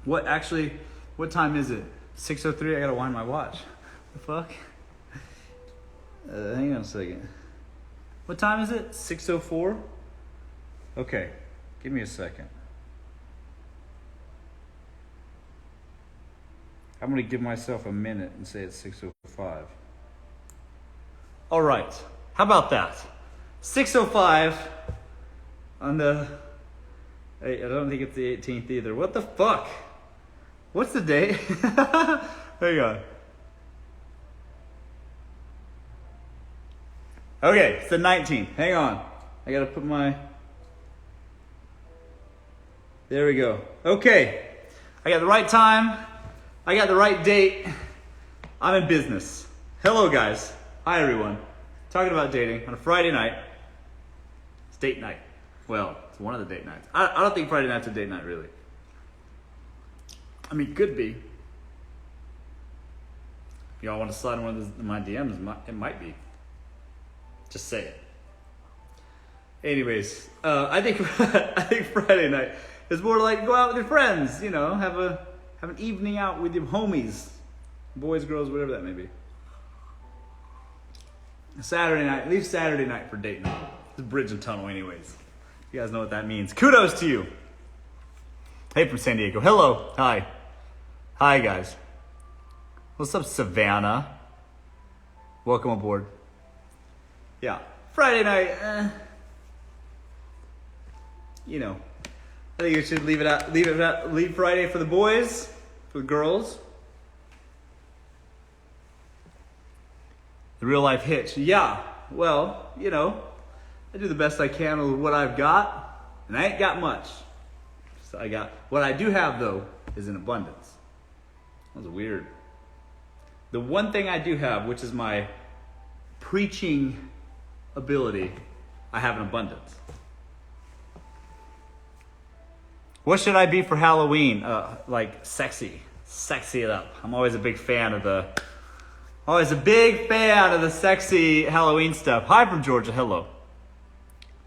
What time is it? 6:03. I gotta wind my watch. The fuck? Hang on a second. What time is it? 6:04? Okay, give me a second. I'm gonna give myself a minute and say it's 6:05. All right, how about that? 6:05 on the, I don't think it's the 18th either. What the fuck? What's the date? Hang on. Okay, it's the 19th. Hang on. I gotta put my... There we go. Okay. I got the right time. I got the right date. I'm in business. Hello, guys. Hi, everyone. Talking about dating on a Friday night. It's date night. Well, it's one of the date nights. I don't think Friday night's a date night, really. I mean, could be. If y'all want to slide in one of my DMs, it might be. Just say it. Anyways, I think Friday night is more like go out with your friends. You know, have an evening out with your homies, boys, girls, whatever that may be. Saturday night, leave Saturday night for date night. It's bridge and tunnel, anyways. You guys know what that means. Kudos to you. Hey, from San Diego. Hello. Hi. Hi, guys. What's up, Savannah? Welcome aboard. Yeah, Friday night. You know, I think you should leave Friday for the boys, for the girls. The real life hitch. Yeah, well, you know, I do the best I can with what I've got, and I ain't got much. So what I do have though is an abundance. That was weird. The one thing I do have, which is my preaching ability, I have an abundance. What should I be for Halloween? Like sexy it up. I'm always a big fan of the sexy Halloween stuff. Hi from Georgia. Hello.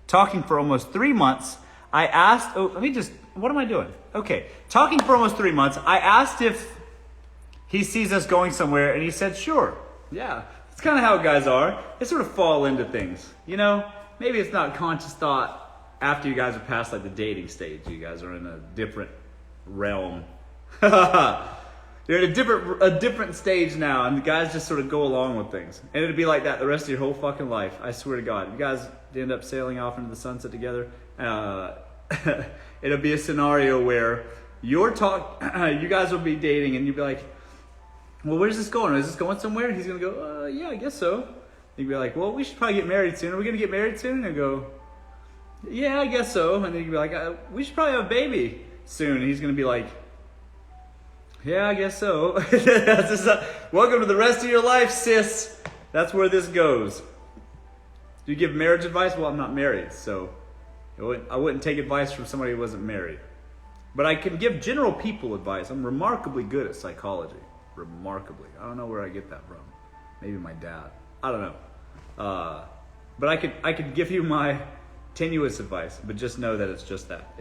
Talking for almost 3 months. I asked. What am I doing? Okay. Talking for almost 3 months. I asked if he sees us going somewhere, and he said, sure. Yeah. It's kind of how guys are. They sort of fall into things. You know, maybe it's not conscious thought after you guys are past like the dating stage. You guys are in a different realm. You're in a different stage now, and the guys just sort of go along with things. And it'll be like that the rest of your whole fucking life. I swear to God. You guys end up sailing off into the sunset together. It'll be a scenario where you guys will be dating, and you'll be like, well, where's this going? Is this going somewhere? And he's going to go, yeah, I guess so. You'd be like, well, we should probably get married soon. Are we going to get married soon? And he'll go, yeah, I guess so. And then you'd be like, we should probably have a baby soon. And he's going to be like, yeah, I guess so. Welcome to the rest of your life, sis. That's where this goes. Do you give marriage advice? Well, I'm not married, so I wouldn't take advice from somebody who wasn't married. But I can give general people advice. I'm remarkably good at psychology. Remarkably. I don't know where I get that from. Maybe my dad. I don't know. But I could give you my tenuous advice, but just know that it's just that.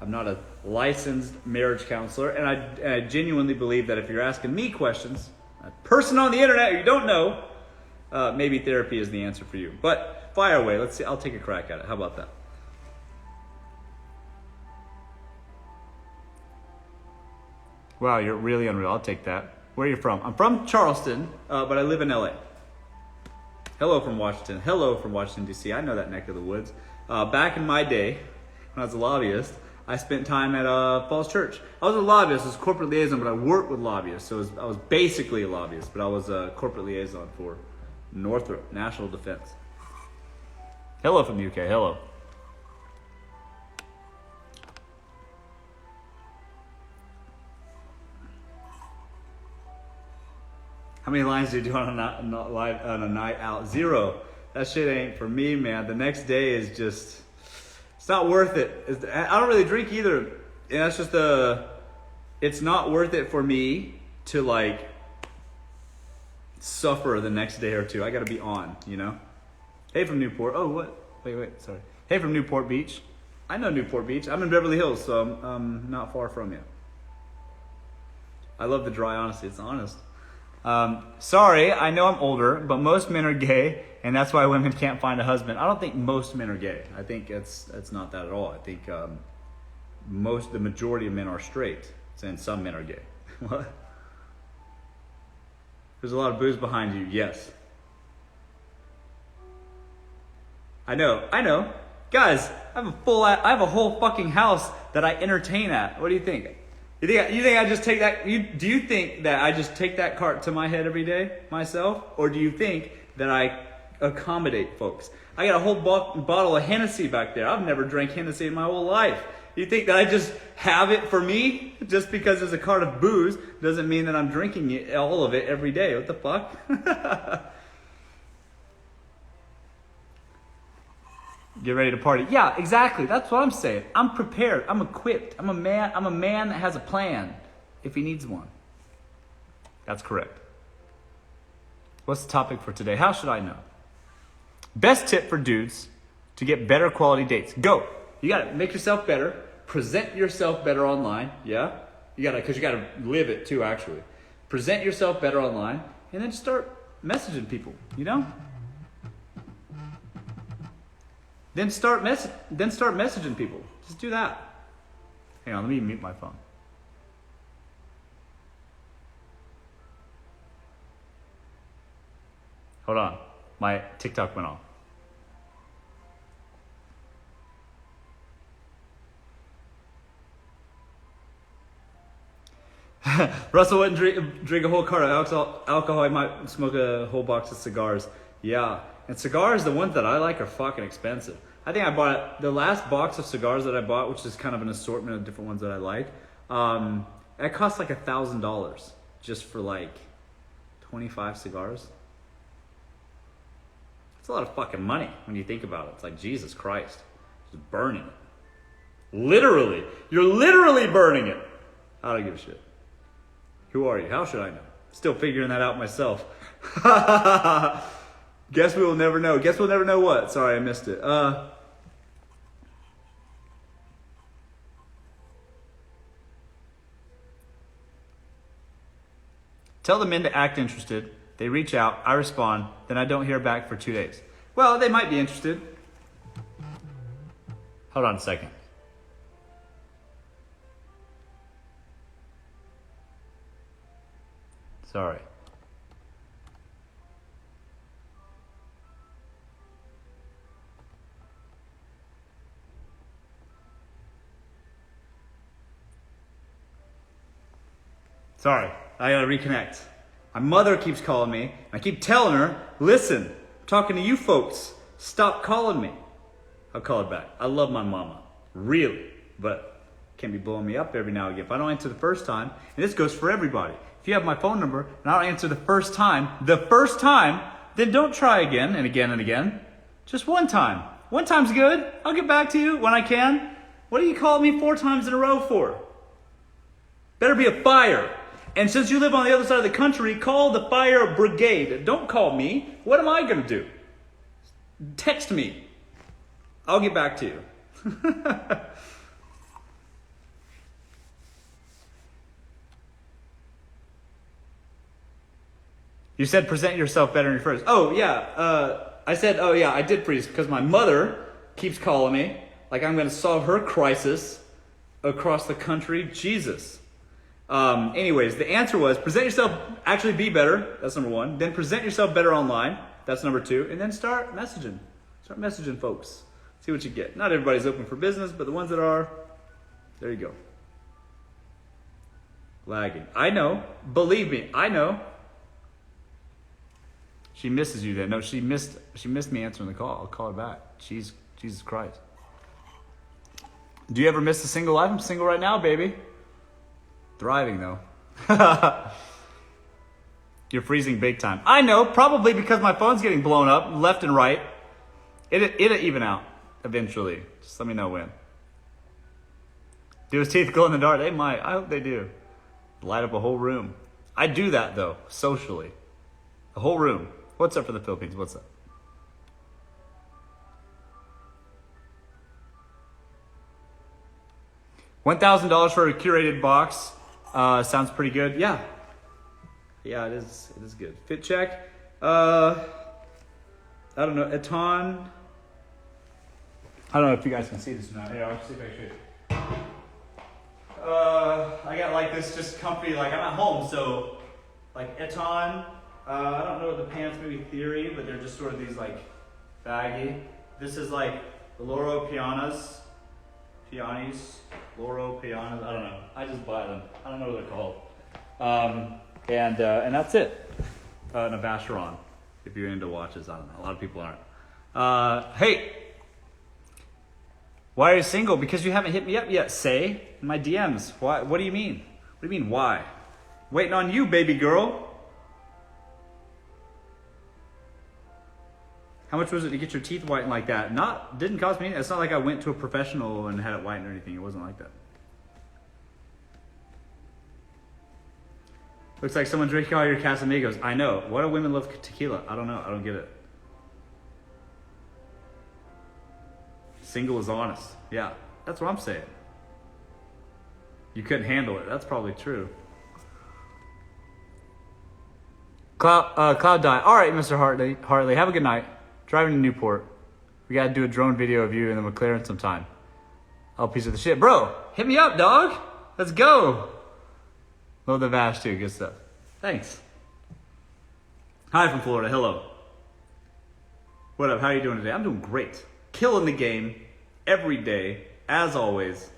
I'm not a licensed marriage counselor, and I genuinely believe that if you're asking me questions, a person on the internet you don't know, maybe therapy is the answer for you. But fire away. Let's see. I'll take a crack at it. How about that? Wow, you're really unreal. I'll take that. Where are you from? I'm from Charleston, but I live in LA. Hello from Washington. Hello from Washington, D.C. I know that neck of the woods. Back in my day, when I was a lobbyist, I spent time at Falls Church. I was a lobbyist, I was a corporate liaison, but I worked with lobbyists. So I was basically a lobbyist, but I was a corporate liaison for Northrop National Defense. Hello from the UK. Hello. How many lines do you do on a night out? 0. That shit ain't for me, man. The next day is just, it's not worth it. I don't really drink either. And that's just it's not worth it for me to like suffer the next day or two. I gotta be on, you know? Hey from Newport. Oh, what? Wait, sorry. Hey from Newport Beach. I know Newport Beach. I'm in Beverly Hills, so I'm not far from you. I love the dry honesty. It's honest. Sorry, I know I'm older, but most men are gay, and that's why women can't find a husband. I don't think most men are gay. I think it's not that at all. I think the majority of men are straight, and some men are gay. What? There's a lot of booze behind you. Yes. I know. Guys, I have a whole fucking house that I entertain at. What do you think? You think I just take that? Do you think that I just take that cart to my head every day myself, or do you think that I accommodate folks? I got a whole bottle of Hennessy back there. I've never drank Hennessy in my whole life. You think that I just have it for me? Just because there's a cart of booze doesn't mean that I'm drinking it, all of it every day. What the fuck? Get ready to party. Yeah, exactly. That's what I'm saying. I'm prepared. I'm equipped. I'm a man that has a plan if he needs one. That's correct. What's the topic for today? How should I know? Best tip for dudes to get better quality dates. Go. You got to make yourself better. Present yourself better online. Yeah? Because you got to live it too, actually. Present yourself better online and then start messaging people, you know? Then start messaging people. Just do that. Hang on, let me mute my phone. Hold on. My TikTok went off. Russell wouldn't drink a whole cart of alcohol. He might smoke a whole box of cigars. Yeah. And cigars, the ones that I like, are fucking expensive. I think I bought the last box of cigars that I bought, which is kind of an assortment of different ones that I like. It cost like $1,000 just for like 25 cigars. It's a lot of fucking money when you think about it. It's like, Jesus Christ, just burning it. Literally, you're literally burning it. I don't give a shit. Who are you? How should I know? Still figuring that out myself. Guess we will never know. Guess we'll never know what? Sorry, I missed it. Tell the men to act interested. They reach out. I respond. Then I don't hear back for 2 days. Well, they might be interested. Hold on a second. Sorry. Sorry, I gotta reconnect. My mother keeps calling me. I keep telling her, listen, I'm talking to you folks. Stop calling me. I'll call her back. I love my mama, really, but can't be blowing me up every now and again. If I don't answer the first time, and this goes for everybody. If you have my phone number and I don't answer the first time, then don't try again and again and again. Just one time. One time's good. I'll get back to you when I can. What do you call me 4 times in a row for? Better be a fire. And since you live on the other side of the country, call the fire brigade. Don't call me. What am I going to do? Text me. I'll get back to you. You said present yourself better in your first. Oh, yeah. I said, oh, yeah, I did freeze because my mother keeps calling me like I'm going to solve her crisis across the country. Jesus. Anyways, the answer was present yourself, actually be better. That's number 1. Then present yourself better online. That's number 2. And then start messaging. Start messaging folks. See what you get. Not everybody's open for business, but the ones that are, there you go. Lagging. I know. Believe me, I know. She misses you then. No, she missed me answering the call. I'll call her back. Jesus Christ. Do you ever miss a single life? I'm single right now, baby. Thriving though. You're freezing big time. I know, probably because my phone's getting blown up left and right. It'll even out eventually. Just let me know when. Do his teeth glow in the dark? They might. I hope they do. Light up a whole room. I do that though, socially. A whole room. What's up for the Philippines? What's up? $1,000 for a curated box. Sounds pretty good. Yeah. Yeah, it is good. Fit check. I don't know. Eton. I don't know if you guys can see this or not. Here, I'll see if I should. I got like this just comfy, like I'm at home, so like Eton. I don't know the pants, maybe Theory, but they're just sort of these like baggy. This is like the Loro Pianis, Loro Pianas. I don't know. I just buy them. I don't know what they're called. And that's it. And a Vacheron, if you're into watches. I don't know. A lot of people aren't. Hey, why are you single? Because you haven't hit me up yet. Say in my DMs. Why? What do you mean? What do you mean? Why? Waiting on you, baby girl. How much was it to get your teeth whitened like that? Didn't cost me anything. It's not like I went to a professional and had it whitened or anything. It wasn't like that. Looks like someone drinking all your Casamigos. I know. Why do women love tequila? I don't know. I don't get it. Single is honest. Yeah, that's what I'm saying. You couldn't handle it. That's probably true. Cloud die. All right, Mr. Hartley. Have a good night. Driving to Newport. We gotta do a drone video of you in the McLaren sometime. Oh, piece of the shit. Bro, hit me up, dog. Let's go. Love the Vash too. Good stuff. Thanks. Hi from Florida. Hello. What up? How are you doing today? I'm doing great. Killing the game every day, as always.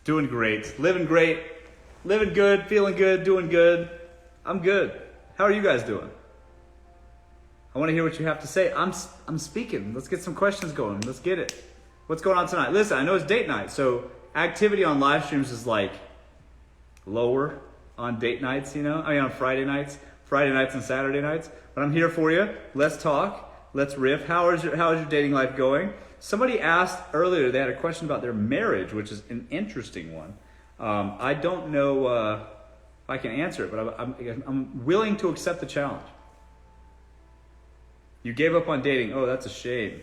Doing great. Living good, feeling good, doing good. I'm good. How are you guys doing? I want to hear what you have to say. I'm speaking. Let's get some questions going. Let's get it. What's going on tonight? Listen, I know it's date night, so activity on live streams is like lower on date nights, you know? I mean, on Friday nights and Saturday nights. But I'm here for you. Let's talk. Let's riff. How is your dating life going? Somebody asked earlier, they had a question about their marriage, which is an interesting one. I don't know if I can answer it, but I'm willing to accept the challenge. You gave up on dating. Oh, that's a shame.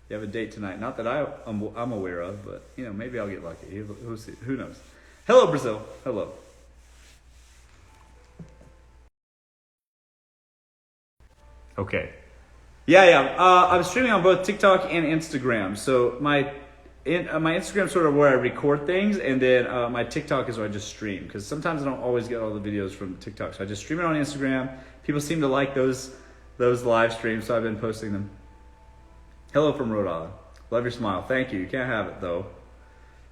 You have a date tonight. Not that I'm aware of, but you know, maybe I'll get lucky. Who knows? Hello, Brazil. Hello. Okay. Yeah. I'm streaming on both TikTok and Instagram. So my Instagram is sort of where I record things, and then my TikTok is where I just stream. Because sometimes I don't always get all the videos from TikTok, so I just stream it on Instagram. People seem to like those live streams, so I've been posting them. Hello from Rhode Island. Love your smile. Thank you. You can't have it though.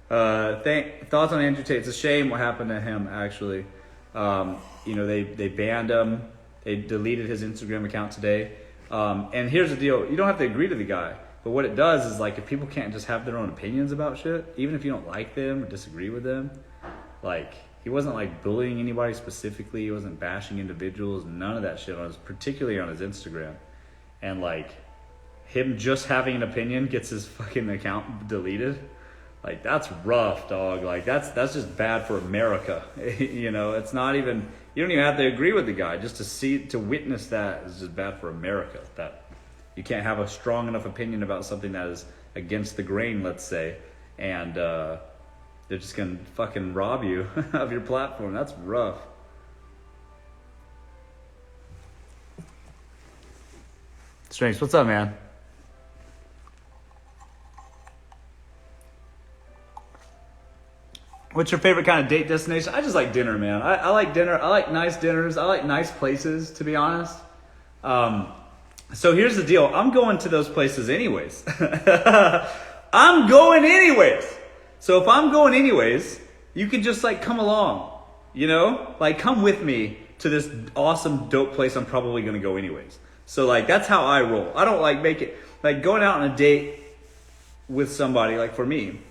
Thoughts on Andrew Tate? It's a shame what happened to him. Actually, you know, they banned him. They deleted his Instagram account today. And here's the deal: you don't have to agree to the guy, but what it does is, like, if people can't just have their own opinions about shit, even if you don't like them or disagree with them, like, he wasn't like bullying anybody specifically. He wasn't bashing individuals. None of that shit particularly on his Instagram. And like, him just having an opinion gets his fucking account deleted. Like, that's rough, dog. Like, that's just bad for America. You know, it's not even, you don't even have to agree with the guy. Just to witness that is just bad for America. That you can't have a strong enough opinion about something that is against the grain, let's say, and they're just gonna fucking rob you of your platform. That's rough. Strengths, what's up, man? What's your favorite kind of date destination? I just like dinner, man. I like dinner. I like nice dinners. I like nice places, to be honest. So here's the deal. I'm going to those places anyways. I'm going anyways. So if I'm going anyways, you can just like come along, you know? Like, come with me to this awesome dope place I'm probably going to go anyways. So like, that's how I roll. I don't like make it, like going out on a date with somebody, like for me,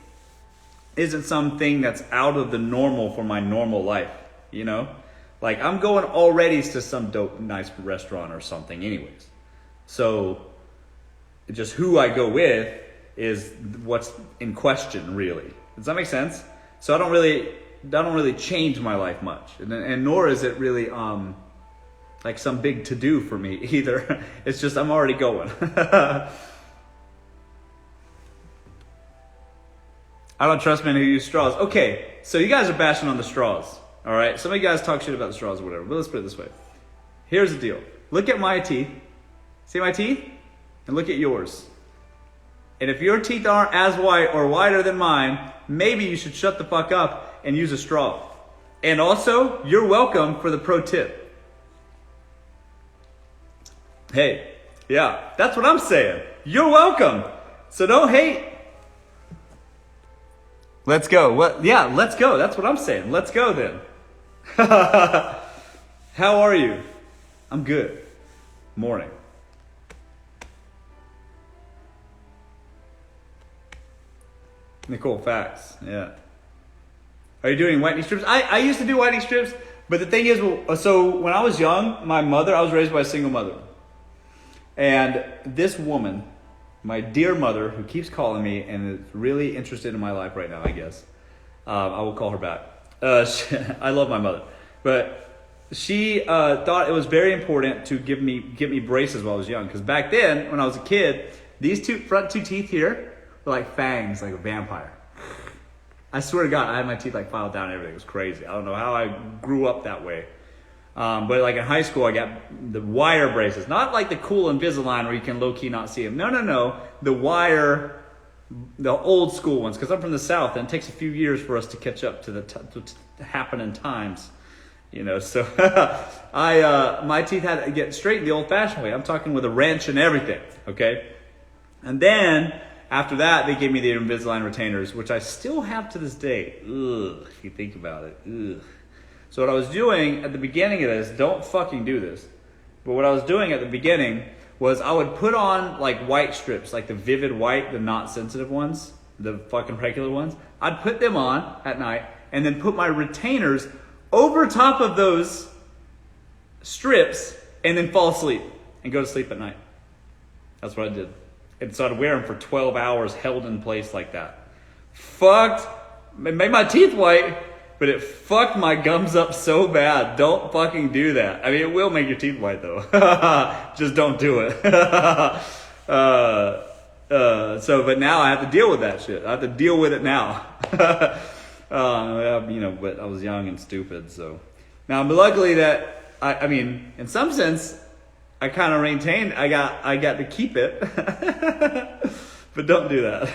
isn't something that's out of the normal for my normal life, you know? Like, I'm going already to some dope, nice restaurant or something anyways. So just who I go with is what's in question, really. Does that make sense? So I don't really change my life much, and nor is it really like some big to do for me either. It's just I'm already going. I don't trust men who use straws. Okay, so you guys are bashing on the straws. All right, some of you guys talk shit about the straws or whatever, but let's put it this way. Here's the deal. Look at my teeth. See my teeth? And look at yours. And if your teeth aren't as white or whiter than mine, maybe you should shut the fuck up and use a straw. And also, you're welcome for the pro tip. Hey, yeah, that's what I'm saying. You're welcome. So don't hate. Let's go. What? Yeah, let's go. That's what I'm saying. Let's go then. How are you? I'm good. Morning. Nicole, facts. Yeah. Are you doing whitening strips? I used to do whitening strips, but the thing is, so when I was young, my mother, I was raised by a single mother. And this woman, my dear mother, who keeps calling me and is really interested in my life right now, I guess. I will call her back. I love my mother. But she thought it was very important to get me braces while I was young. Because back then, when I was a kid, these front two teeth here were like fangs, like a vampire. I swear to God, I had my teeth like filed down and everything. It was crazy. I don't know how I grew up that way. But like in high school, I got the wire braces. Not like the cool Invisalign where you can low-key not see them. No. The wire, the old school ones. Because I'm from the South and it takes a few years for us to catch up to the happening times. You know, so my teeth had to get straightened the old-fashioned way. I'm talking with a wrench and everything, okay? And then, after that, they gave me the Invisalign retainers, which I still have to this day. Ugh, if you think about it. Ugh. So what I was doing at the beginning of this, don't fucking do this, but what I was doing at the beginning was I would put on like white strips, like the vivid white, the not sensitive ones, the fucking regular ones. I'd put them on at night and then put my retainers over top of those strips and then fall asleep and go to sleep at night. That's what I did. And so I'd wear them for 12 hours held in place like that. Fucked. It made my teeth white, but it fucked my gums up so bad. Don't fucking do that. I mean, it will make your teeth white though. Just don't do it. But now I have to deal with that shit. I have to deal with it now. But I was young and stupid, so. Now, but luckily that, I mean, in some sense, I kind of maintained, I got to keep it. But don't do that.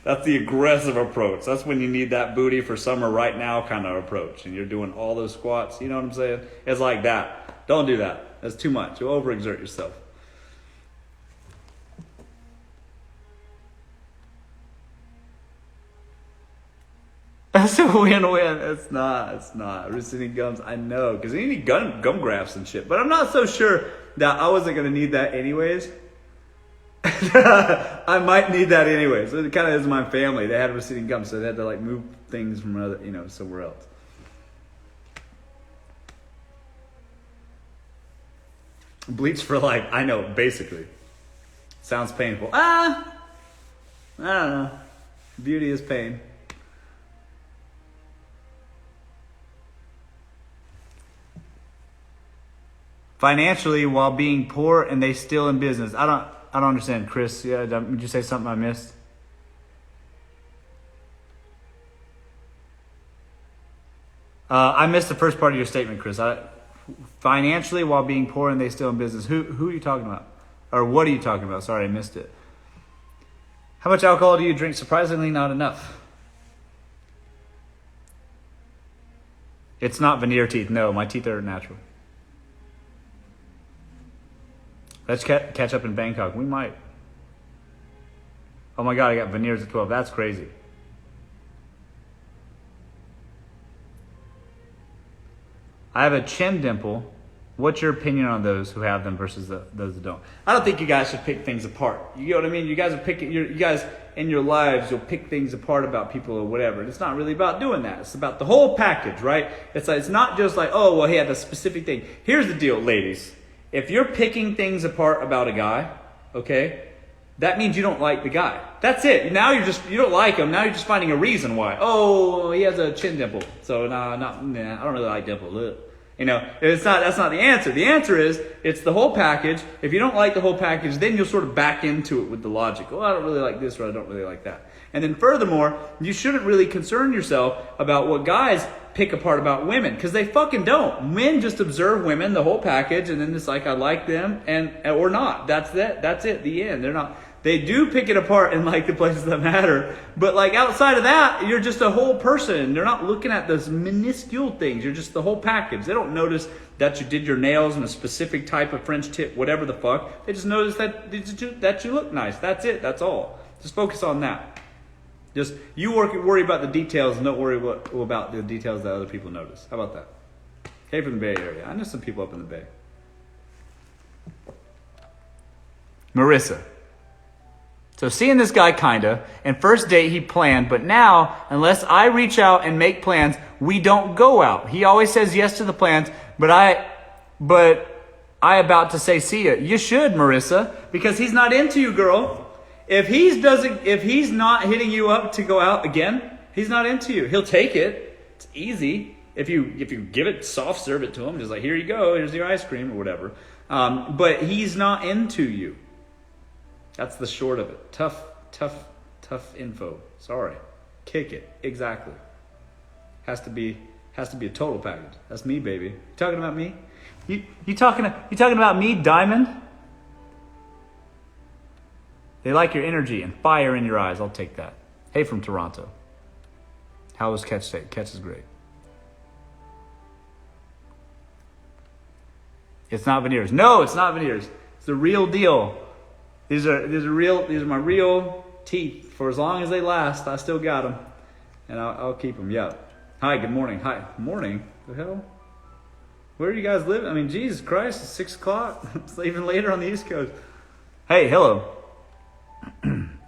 That's the aggressive approach. That's when you need that booty for summer right now kind of approach. And you're doing all those squats, you know what I'm saying? It's like that. Don't do that. That's too much. You'll overexert yourself. That's a win-win. It's not. Receding gums, I know. Because you need gum grafts and shit. But I'm not so sure that I wasn't going to need that anyways. I might need that anyways. It kind of is my family. They had receding gums, so they had to like move things from somewhere else. Bleach for life. I know, basically. Sounds painful. I don't know. Beauty is pain. Financially while being poor and they still in business. I don't understand, Chris. Yeah, did you say something I missed? I missed the first part of your statement, Chris. Financially while being poor and they still in business. Who are you talking about? Or what are you talking about? Sorry, I missed it. How much alcohol do you drink? Surprisingly, not enough. It's not veneer teeth. No, my teeth are natural. Let's catch up in Bangkok. We might. Oh my God, I got veneers at 12. That's crazy. I have a chin dimple. What's your opinion on those who have them versus those that don't? I don't think you guys should pick things apart. You know what I mean? You guys are picking. You guys in your lives, you'll pick things apart about people or whatever. And it's not really about doing that. It's about the whole package, right? It's not just like, oh well, he had a specific thing. Here's the deal, ladies. If you're picking things apart about a guy, okay, that means you don't like the guy. That's it. Now you don't like him. Now you're just finding a reason why. Oh, he has a chin dimple. So I don't really like dimple. Ugh. That's not the answer. The answer is it's the whole package. If you don't like the whole package, then you'll sort of back into it with the logic. Oh, I don't really like this or I don't really like that. And then furthermore, you shouldn't really concern yourself about what guys pick apart about women, because they fucking don't. Men just observe women, the whole package, and then it's like, I like them, and or not. That's it, the end. They do pick it apart in like the places that matter, but like outside of that, you're just a whole person. They're not looking at those minuscule things. You're just the whole package. They don't notice that you did your nails in a specific type of French tip, whatever the fuck. They just notice that you look nice. That's it. That's all. Just focus on that. Just you worry about the details and don't worry about the details that other people notice. How about that? Hey, from the Bay Area. I know some people up in the Bay. Marissa. So seeing this guy kinda, and first date he planned, but now, unless I reach out and make plans, we don't go out. He always says yes to the plans, but I about to say see ya. You should, Marissa, because he's not into you, girl. If he's not hitting you up to go out again, he's not into you. He'll take it. It's easy. If you give it, soft serve it to him, just like, here you go, here's your ice cream or whatever. But he's not into you. That's the short of it. Tough info. Sorry. Kick it. Exactly. Has to be a total package. That's me, baby. You talking about me? You talking about me, Diamond? They like your energy and fire in your eyes. I'll take that. Hey, from Toronto. How was catch day? Catch is great. It's not veneers. No, it's not veneers. It's the real deal. These are my real teeth. For as long as they last, I still got them, and I'll keep them. Yeah. Hi. Good morning. Hi. Morning. The hell? Where do you guys live? I mean, Jesus Christ, it's 6 o'clock. It's even later on the East Coast. Hey, hello.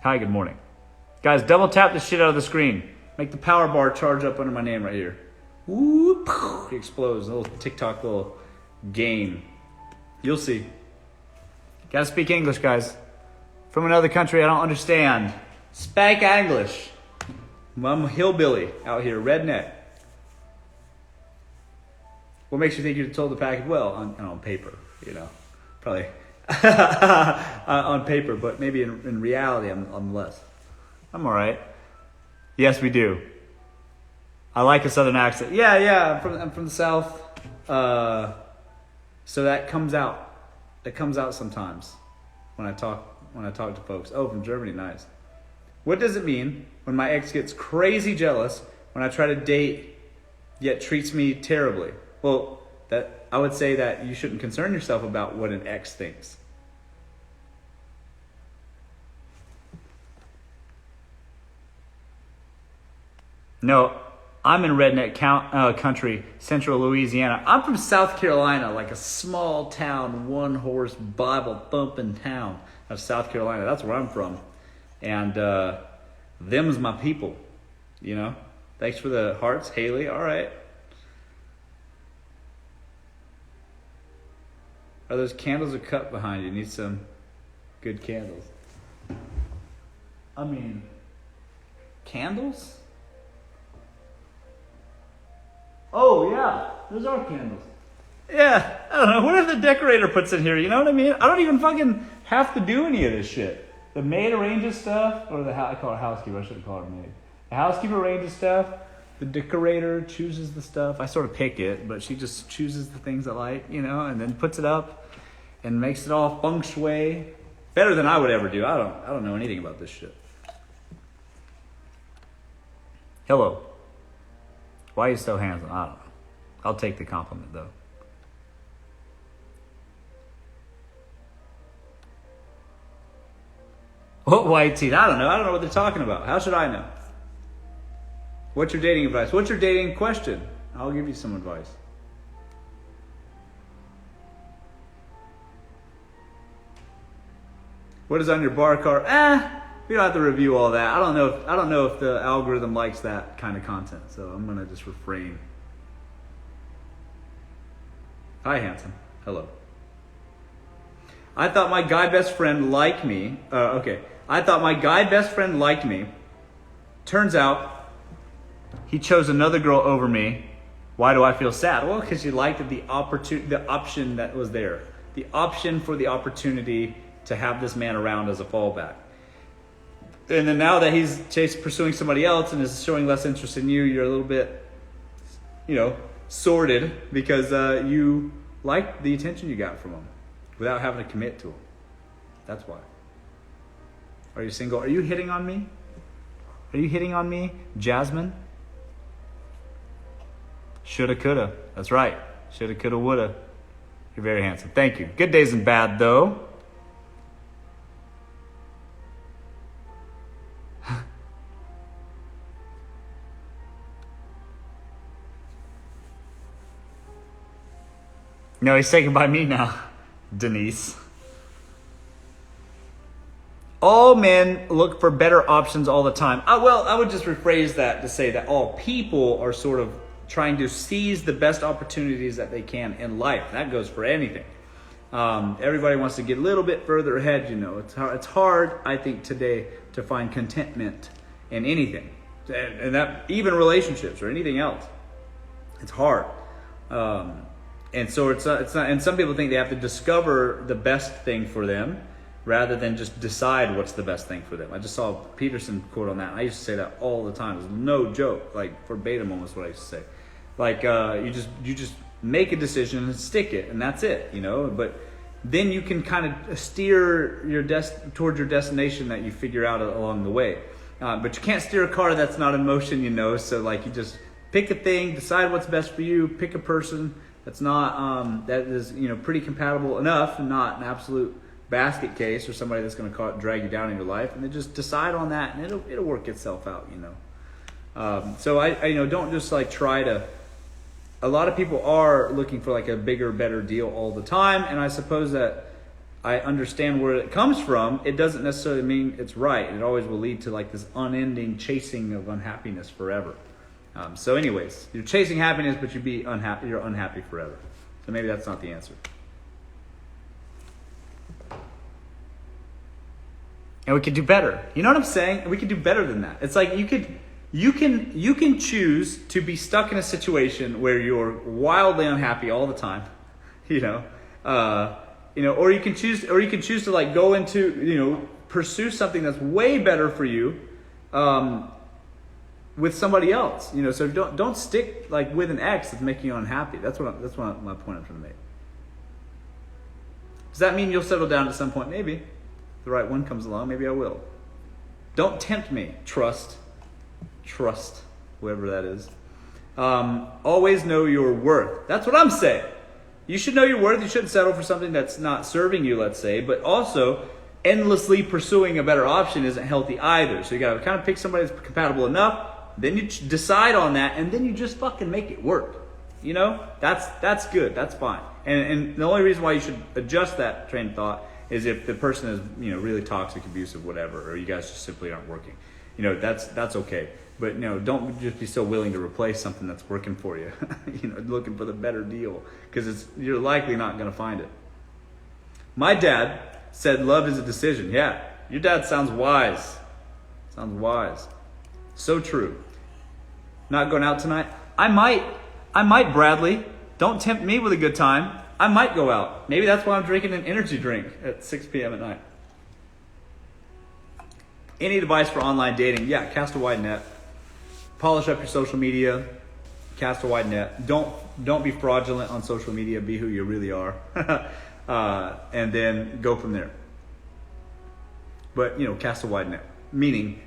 Hi. Good morning, guys. Double tap the shit out of the screen. Make the power bar charge up under my name right here. Whoop! It explodes. A little TikTok little game. You'll see. Gotta speak English, guys. From another country I don't understand. Speak English. I'm a hillbilly out here, redneck. What makes you think you told the package? Well, on paper, probably on paper, but maybe in reality, I'm less. I'm all right. Yes, we do. I like a southern accent. Yeah. I'm from the South. So that comes out. That comes out sometimes when I talk to folks. Oh, from Germany, nice. What does it mean when my ex gets crazy jealous when I try to date yet treats me terribly? Well, that I would say that you shouldn't concern yourself about what an ex thinks. No, I'm in redneck country, central Louisiana. I'm from South Carolina, like a small town, one-horse, Bible-thumping town of South Carolina. That's where I'm from. And them's my people, Thanks for the hearts, Haley. All right. Are those candles are cut behind you? Need some good candles. I mean, candles? Oh, yeah. Those are candles. Yeah. I don't know. Whatever the decorator puts in here, you know what I mean? I don't even fucking have to do any of this shit. The maid arranges stuff, or I call her housekeeper. I shouldn't call her maid. The housekeeper arranges stuff. The decorator chooses the stuff. I sort of pick it, but she just chooses the things I like, and then puts it up and makes it all feng shui. Better than I would ever do. I don't know anything about this shit. Hello. Why are you so handsome? I don't know. I'll take the compliment, though. What white teeth? I don't know. I don't know what they're talking about. How should I know? What's your dating advice? What's your dating question? I'll give you some advice. What is on your bar card? We don't have to review all that. I don't know if the algorithm likes that kind of content, so I'm gonna just refrain. Hi, handsome. Hello. I thought my guy best friend liked me. I thought my guy best friend liked me. Turns out he chose another girl over me. Why do I feel sad? Well, because you liked the option that was there. The option for the opportunity to have this man around as a fallback. And then now that he's pursuing somebody else and is showing less interest in you, you're a little bit, sordid because you like the attention you got from him without having to commit to him. That's why. Are you single? Are you hitting on me? Are you hitting on me, Jasmine? Shoulda, coulda. That's right. Shoulda, coulda, woulda. You're very handsome. Thank you. Good days and bad, though. No, he's taken by me now, Denise. All men look for better options all the time. I would just rephrase that to say that all people are sort of trying to seize the best opportunities that they can in life. That goes for anything. Everybody wants to get a little bit further ahead, It's hard, I think, today to find contentment in anything. And that even relationships or anything else. It's hard. And so it's not, and some people think they have to discover the best thing for them rather than just decide what's the best thing for them. I just saw a Peterson quote on that. And I used to say that all the time. It was no joke, like verbatim almost what I used to say. Like you just make a decision and stick it, and that's it, But then you can kind of steer towards your destination that you figure out along the way. But you can't steer a car that's not in motion, So like you just pick a thing, decide what's best for you, pick a person that's not that is pretty compatible enough, and not an absolute basket case or somebody that's going to drag you down in your life, and then just decide on that, and it'll work itself out, So I don't just like try to. A lot of people are looking for like a bigger, better deal all the time, and I suppose that I understand where it comes from. It doesn't necessarily mean it's right. It always will lead to like this unending chasing of unhappiness forever. So anyways, you're chasing happiness, but you're unhappy forever. So maybe that's not the answer. And we could do better. You know what I'm saying? We could do better than that. It's like you can choose to be stuck in a situation where you're wildly unhappy all the time, or you can choose to like go into, pursue something that's way better for you, with somebody else, So don't stick like with an ex that's making you unhappy. That's what my point I'm trying to make. Does that mean you'll settle down at some point? Maybe. If the right one comes along, maybe I will. Don't tempt me. Trust, whoever that is. Always know your worth. That's what I'm saying. You should know your worth. You shouldn't settle for something that's not serving you, let's say. But also, endlessly pursuing a better option isn't healthy either. So you got to kind of pick somebody that's compatible enough. Then you decide on that, and then you just fucking make it work. That's good. That's fine. And the only reason why you should adjust that train of thought is if the person is really toxic, abusive, whatever, or you guys just simply aren't working. That's okay. But don't just be so willing to replace something that's working for you. Looking for the better deal, because you're likely not going to find it. My dad said love is a decision. Yeah, your dad sounds wise. So true. Not going out tonight? I might, Bradley. Don't tempt me with a good time. I might go out. Maybe that's why I'm drinking an energy drink at 6 p.m. at night. Any advice for online dating? Yeah, cast a wide net. Polish up your social media. Cast a wide net. Don't be fraudulent on social media. Be who you really are. And then go from there. But, cast a wide net. Meaning,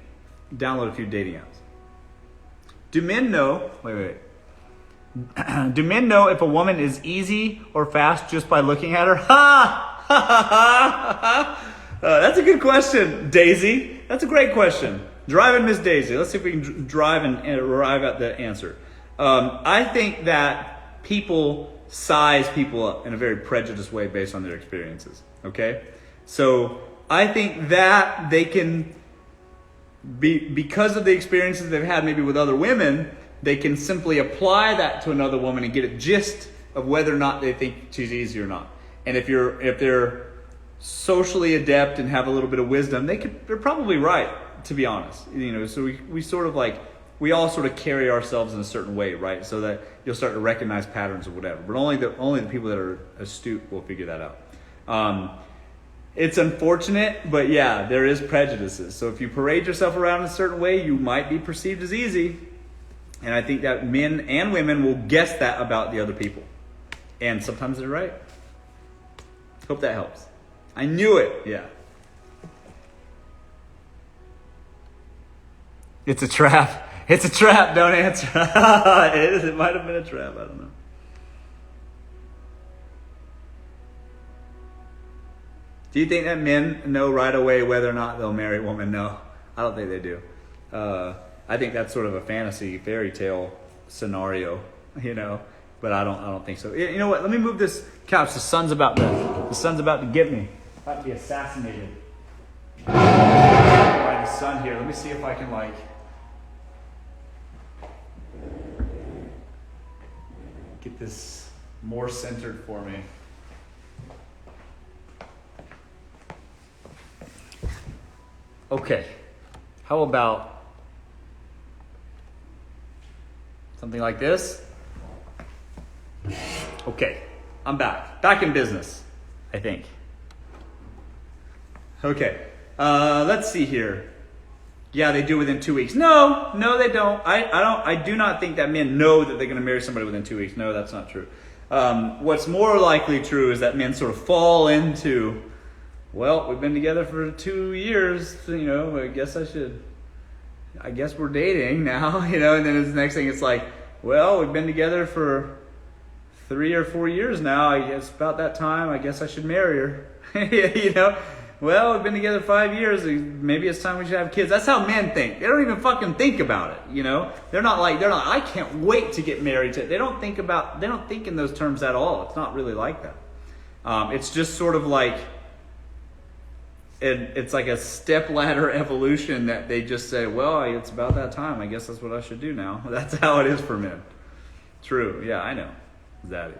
download a few dating apps. Do men know... Wait. Do men know if a woman is easy or fast just by looking at her? That's a good question, Daisy. That's a great question. Driving Miss Daisy. Let's see if we can drive and arrive at the answer. I think that people size people up in a very prejudiced way based on their experiences. Okay? So I think that they can because of the experiences they've had maybe with other women, they can simply apply that to another woman and get a gist of whether or not they think she's easy or not. And if they're socially adept and have a little bit of wisdom, they're probably right, to be honest. So we sort of like, we all sort of carry ourselves in a certain way, right? So that you'll start to recognize patterns or whatever. But only the people that are astute will figure that out. It's unfortunate, but yeah, there is prejudices. So if you parade yourself around in a certain way, you might be perceived as easy. And I think that men and women will guess that about the other people. And sometimes they're right. Hope that helps. I knew it. Yeah. It's a trap. It's a trap. Don't answer. It is. It might have been a trap. I don't know. Do you think that men know right away whether or not they'll marry a woman? No, I don't think they do. I think that's sort of a fantasy fairy tale scenario, but I don't think so. You know what? Let me move this couch. The sun's about to get me. About to be assassinated by the sun here. Let me see if I can get this more centered for me. Okay, how about something like this? Okay, I'm back in business, I think. Okay, let's see here. Yeah, they do within 2 weeks. No, they don't. I do not think that men know that they're going to marry somebody within 2 weeks. No, that's not true. What's more likely true is that men sort of fall into, well, we've been together for 2 years, I guess we're dating now, and then the next thing it's like, well, we've been together for 3 or 4 years now, I guess about that time, I guess I should marry her. Well, we've been together 5 years, maybe it's time we should have kids. That's how men think. They don't even fucking think about it, They're not I can't wait to get married to it. They don't think in those terms at all. It's not really like that. It's just sort of like, it's like a step ladder evolution that they just say, well, it's about that time. I guess that's what I should do now. That's how it is for men. True. Yeah, I know. Zaddy.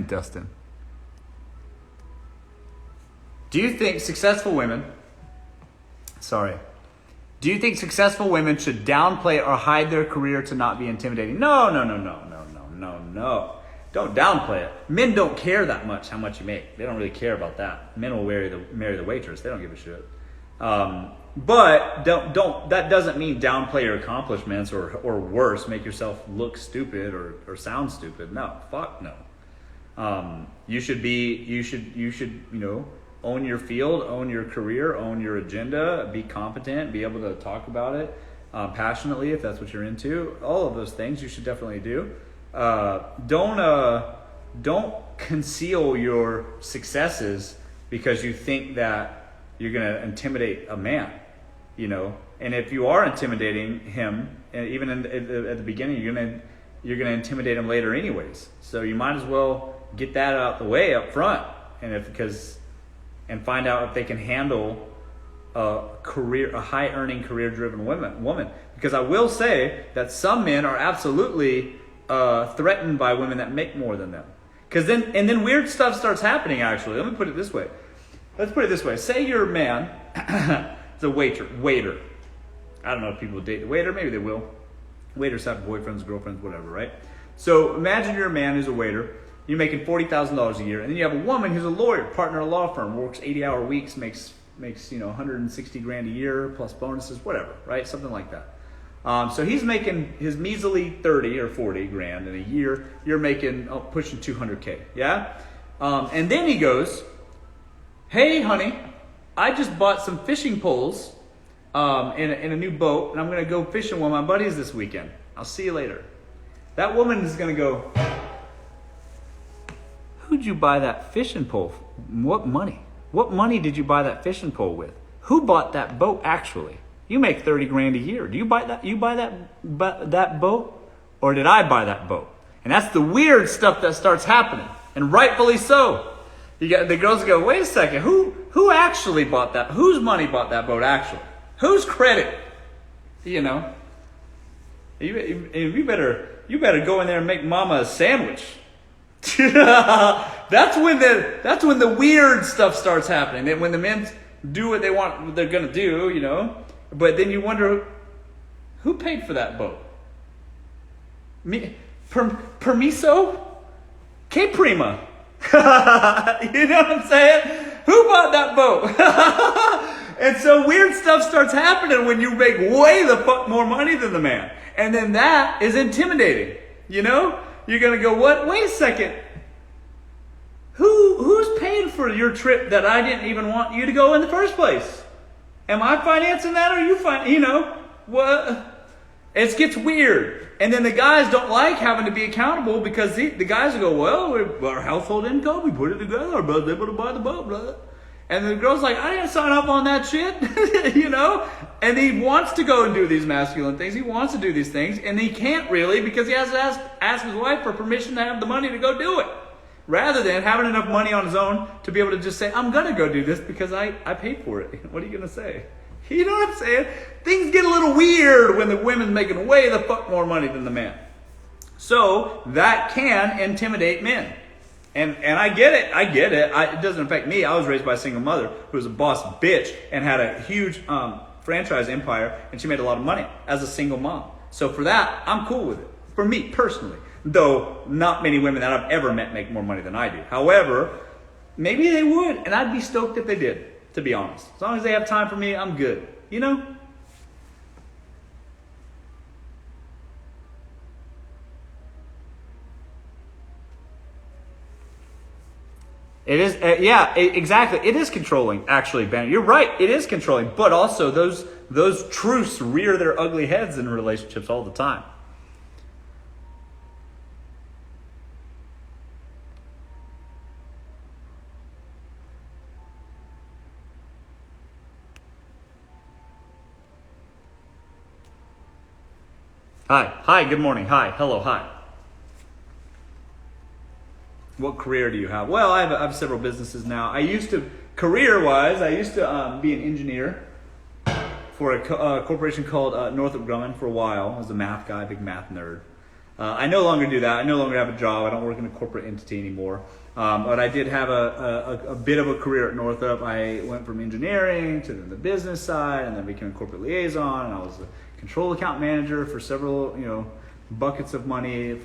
Dustin. Do you think successful women should downplay or hide their career to not be intimidating? No. Don't downplay it. Men don't care that much how much you make. They don't really care about that. Men will marry the waitress. They don't give a shit. But don't. That doesn't mean downplay your accomplishments or worse, make yourself look stupid or sound stupid. No, fuck no. You should own your field, own your career, own your agenda, be competent, be able to talk about it passionately if that's what you're into. All of those things you should definitely do. Don't conceal your successes because you think that you're going to intimidate a man, and if you are intimidating him, and even at the beginning, you're going to intimidate him later anyways. So you might as well get that out the way up front, and find out if they can handle a high earning, career driven woman. Because I will say that some men are absolutely threatened by women that make more than them. And then weird stuff starts happening. Actually, let me put it this way. Let's put it this way. Say you're a man, is a waiter. I don't know if people date the waiter. Maybe they will. Waiters have boyfriends, girlfriends, whatever, right? So imagine you're a man who's a waiter. You're making $40,000 a year, and then you have a woman who's a lawyer, partner in a law firm, works 80-hour weeks, makes $160,000 a year plus bonuses, whatever, right? Something like that. So he's making his measly 30 or 40 grand in a year. You're making pushing 200K, yeah? And then he goes, hey, honey, I just bought some fishing poles in a new boat, and I'm going to go fishing with my buddies this weekend. I'll see you later. That woman is going to go, who'd you buy that fishing pole? What money? What money did you buy that fishing pole with? Who bought that boat actually? You make 30 grand a year. Do you buy that? You buy that boat, or did I buy that boat? And that's the weird stuff that starts happening, and rightfully so. You got the girls go, wait a second, who actually bought that? Whose money bought that boat actually? Whose credit? You better go in there and make mama a sandwich. That's when the weird stuff starts happening. That when the men do what they want, what they're gonna do, But then you wonder, who paid for that boat? Me, Permiso? Que prima? You know what I'm saying? Who bought that boat? And so weird stuff starts happening when you make way the fuck more money than the man. And then that is intimidating. You know? You're going to go, what? Wait a second. Who's paying for your trip that I didn't even want you to go in the first place? Am I financing that or you know? What? It gets weird. And then the guys don't like having to be accountable because the guys will go, well, our household income, we put it together, but they're able to buy the boat, blah. And the girl's like, I didn't sign up on that shit, you know? And he wants to go and do these masculine things. He wants to do these things, and he can't really because he has to ask his wife for permission to have the money to go do it. Rather than having enough money on his own to be able to just say, I'm going to go do this because I paid for it. What are you going to say? You know what I'm saying? Things get a little weird when the women's making way the fuck more money than the man. So that can intimidate men. And I get it. It doesn't affect me. I was raised by a single mother who was a boss bitch and had a huge franchise empire, and she made a lot of money as a single mom. So for that, I'm cool with it. For me personally. Though not many women that I've ever met make more money than I do. However, maybe they would, and I'd be stoked if they did, to be honest. As long as they have time for me, I'm good. You know? It is, exactly. It is controlling, actually, Ben. You're right. It is controlling. But also, those truths rear their ugly heads in relationships all the time. Hi, good morning. Hi, hello, hi. What career do you have? Well, I have several businesses now. Career-wise, I used to be an engineer for a corporation called Northrop Grumman for a while. I was a math guy, big math nerd. I no longer do that. I no longer have a job. I don't work in a corporate entity anymore. But I did have a bit of a career at Northrop. I went from engineering to the business side, and then became a corporate liaison. And I was a control account manager for several, buckets of money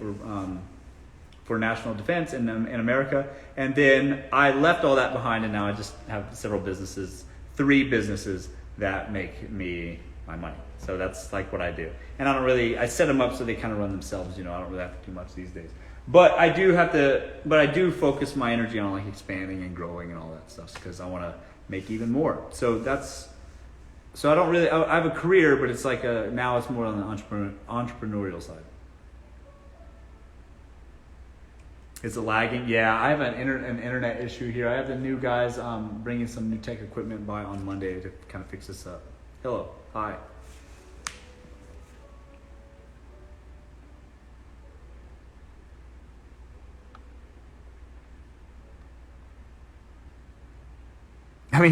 for national defense in America. And then I left all that behind, and now I just have several businesses, 3 businesses that make me my money. So that's like what I do. And I set them up so they kind of run themselves. I don't really have to do much these days. But I do focus my energy on like expanding and growing and all that stuff because I want to make even more. So I have a career, but it's like now it's more on the entrepreneurial side. Is it lagging? Yeah, I have an internet issue here. I have the new guys bringing some new tech equipment by on Monday to kind of fix this up. Hello. Hi.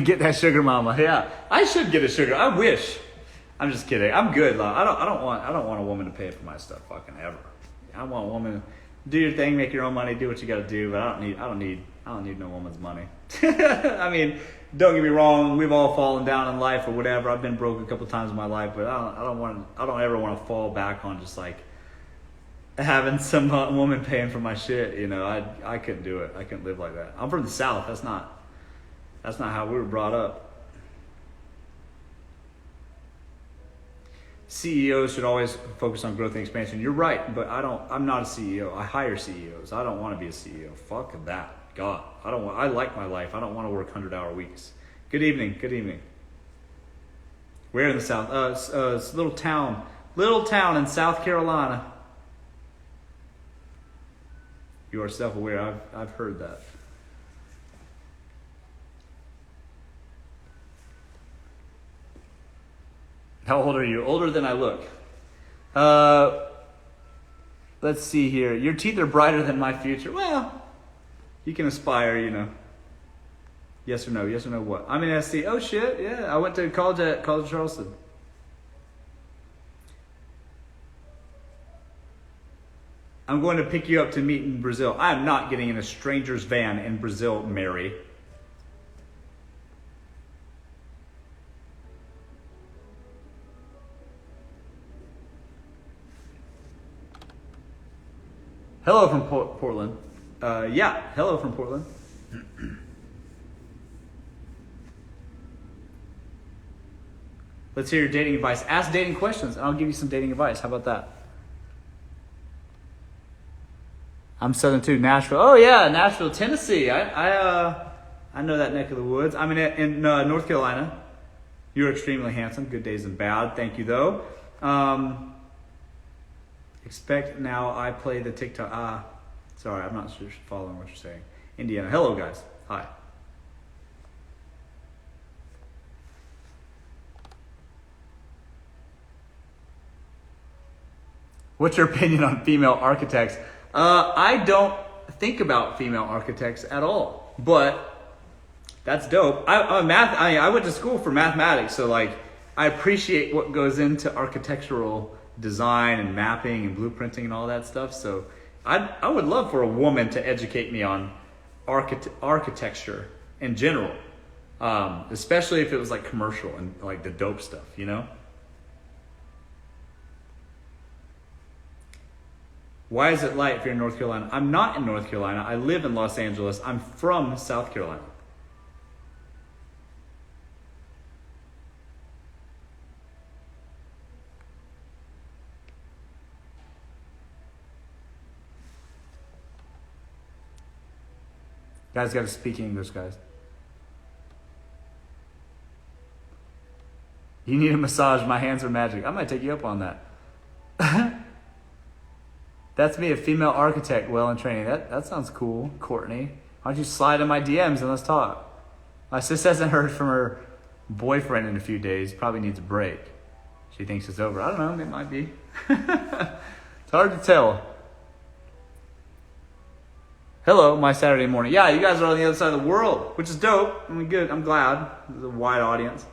Get that sugar mama. Yeah, I should get a sugar. I wish. I'm just kidding. I'm good. I don't want a woman to pay for my stuff fucking ever. I want a woman. Do your thing, make your own money, do what you got to do, but I don't need no woman's money. Don't get me wrong, we've all fallen down in life or whatever. I've been broke a couple times in my life, but I don't ever want to fall back on just like having some woman paying for my shit. I couldn't do it. I couldn't live like that. I'm from the South. That's not how we were brought up. CEOs should always focus on growth and expansion. You're right, but I'm not a CEO. I hire CEOs. I don't want to be a CEO. Fuck that. God, I like my life. I don't want to work 100-hour weeks. Good evening. Where in the South? It's a little town in South Carolina. You are self-aware. I've heard that. How old are you? Older than I look. Let's see here. Your teeth are brighter than my future. Well, you can aspire, Yes or no? Yes or no what? I'm in SC. Oh, shit. Yeah. I went to college at College of Charleston. I'm going to pick you up to meet in Brazil. I am not getting in a stranger's van in Brazil, Mary. Hello from Portland. Yeah, hello from Portland. Let's hear your dating advice. Ask dating questions, and I'll give you some dating advice. How about that? I'm Southern too. Nashville. Oh yeah, Nashville, Tennessee. I know that neck of the woods. I'm in North Carolina. You're extremely handsome. Good days and bad. Thank you though. Expect now I play the TikTok. Sorry, I'm not sure following what you're saying. Indiana. Hello guys. Hi. What's your opinion on female architects? I don't think about female architects at all, but that's dope. I went to school for mathematics, so like I appreciate what goes into architectural design and mapping and blueprinting and all that stuff. So I would love for a woman to educate me on architecture in general, especially if it was like commercial and like the dope stuff, you know? Why is it light if you're in North Carolina? I'm not in North Carolina. I live in Los Angeles. I'm from South Carolina. Guys got to speak English, guys. You need a massage. My hands are magic. I might take you up on that. That's me, a female architect, well in training. That sounds cool, Courtney. Why don't you slide in my DMs and let's talk? My sis hasn't heard from her boyfriend in a few days. Probably needs a break. She thinks it's over. I don't know. It might be. It's hard to tell. Hello, my Saturday morning. Yeah, you guys are on the other side of the world, which is dope. I mean, good. I'm glad. There's a wide audience.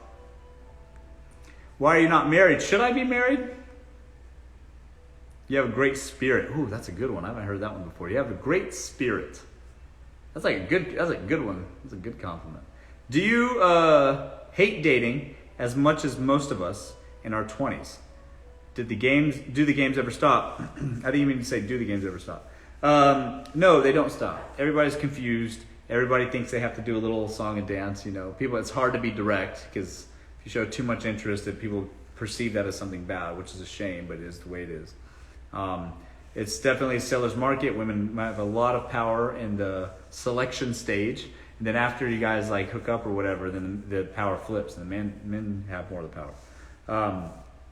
Why are you not married? Should I be married? You have a great spirit. Ooh, that's a good one. I haven't heard that one before. You have a great spirit. That's a good one. That's a good compliment. Do you hate dating as much as most of us in our 20s? Do the games ever stop? I didn't even say do the games ever stop. No, they don't stop. Everybody's confused. Everybody thinks they have to do a little song and dance. You know, it's hard to be direct because if you show too much interest, that people perceive that as something bad, which is a shame, but it is the way it is. It's definitely a seller's market. Women might have a lot of power in the selection stage, and then after you guys like hook up or whatever, then the power flips, and men have more of the power.